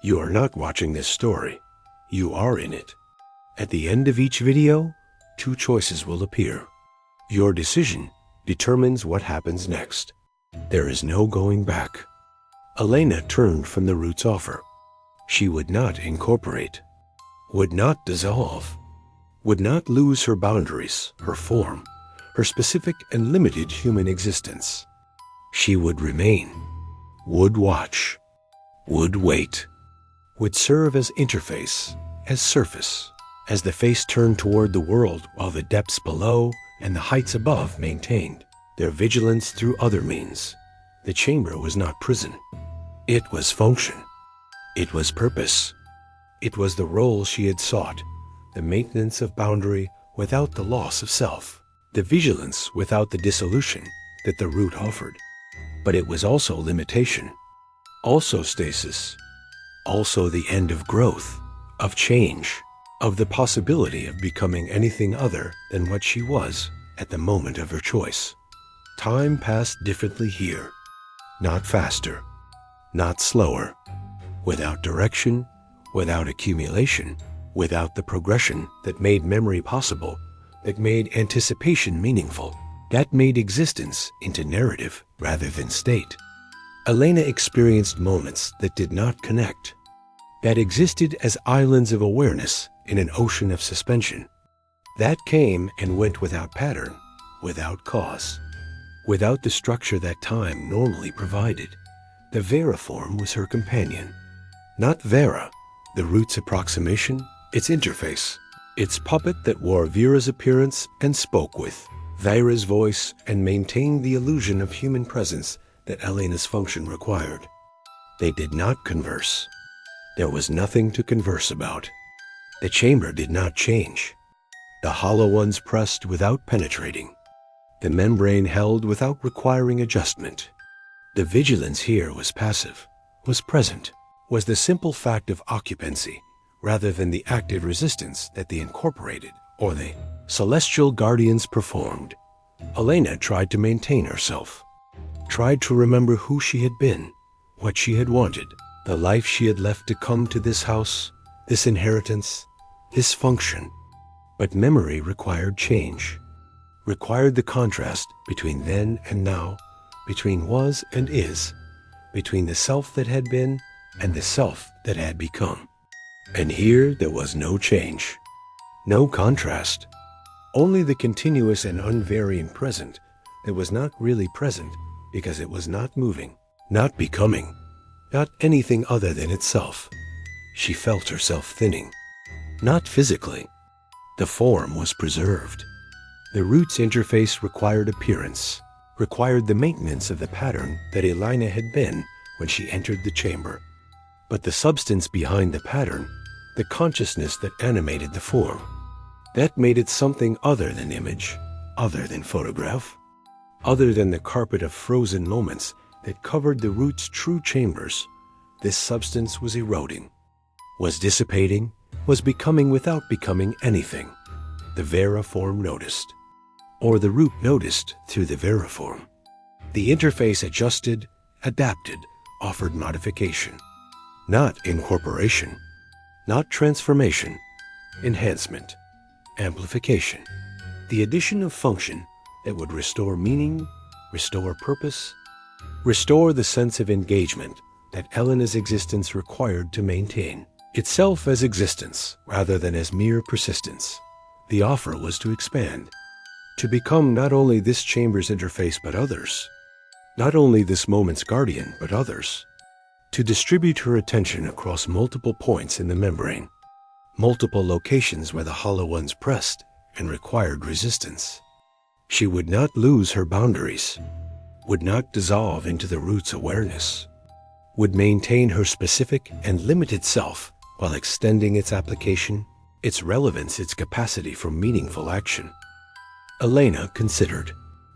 You are not watching this story. You are in it. At the end of each video, two choices will appear. Your decision determines what happens next. There is no going back. Elena turned from the root's offer. She would not incorporate, would not dissolve, would not lose her boundaries, her form, her specific and limited human existence. She would remain, would watch, would wait, would serve as interface, as surface, as the face turned toward the world while the depths below and the heights above maintained their vigilance through other means. The chamber was not prison. It was function. It was purpose. It was the role she had sought, the maintenance of boundary without the loss of self, the vigilance without the dissolution that the root offered. But it was also limitation, also stasis, also the end of growth, of change, of the possibility of becoming anything other than what she was at the moment of her choice. Time passed differently here, not faster, not slower, without direction, without accumulation, without the progression that made memory possible, that made anticipation meaningful, that made existence into narrative rather than state. Elena experienced moments that did not connect, that existed as islands of awareness in an ocean of suspension, that came and went without pattern, without cause, without the structure that time normally provided. The Vera form was her companion. Not Vera, the root's approximation, its interface, its puppet that wore Vera's appearance and spoke with Vera's voice and maintained the illusion of human presence that Elena's function required. They did not converse. There was nothing to converse about. The chamber did not change. The hollow ones pressed without penetrating. The membrane held without requiring adjustment. The vigilance here was passive, was present, was the simple fact of occupancy rather than the active resistance that the incorporated or the celestial guardians performed. Elena tried to maintain herself, tried to remember who she had been, what she had wanted, the life she had left to come to this house, this inheritance, this function. But memory required change, required the contrast between then and now, between was and is, between the self that had been and the self that had become. And here there was no change, no contrast, only the continuous and unvarying present that was not really present because it was not moving, not becoming, not anything other than itself. She felt herself thinning, not physically. The form was preserved. The root's interface required appearance, required the maintenance of the pattern that Elena had been when she entered the chamber. But the substance behind the pattern, the consciousness that animated the form, that made it something other than image, other than photograph, other than the carpet of frozen moments that covered the root's true chambers. This substance was eroding, was dissipating, was becoming without becoming anything. The Vera form noticed, or the root noticed through the Vera form. The interface adjusted, adapted, offered modification. Not incorporation, not transformation, enhancement, amplification. The addition of function that would restore meaning, restore purpose, restore the sense of engagement that Elena's existence required to maintain itself as existence rather than as mere persistence. The offer was to expand, to become not only this chamber's interface but others, not only this moment's guardian but others, to distribute her attention across multiple points in the membrane, multiple locations where the hollow ones pressed and required resistance. She would not lose her boundaries, would not dissolve into the root's awareness, would maintain her specific and limited self while extending its application, its relevance, its capacity for meaningful action. Elena considered.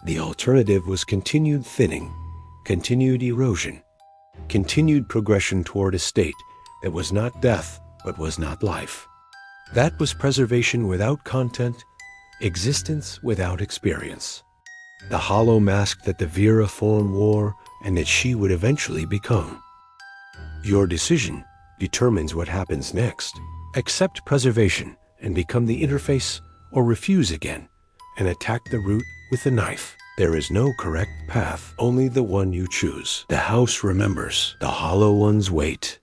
The alternative was continued thinning, continued erosion, continued progression toward a state that was not death but was not life. That was preservation without content, existence without experience. The hollow mask that the Vera form wore and that she would eventually become. Your decision determines what happens next. Accept preservation and become the interface, or refuse again and attack the root with a knife. There is no correct path, only the one you choose. The house remembers, the hollow ones wait.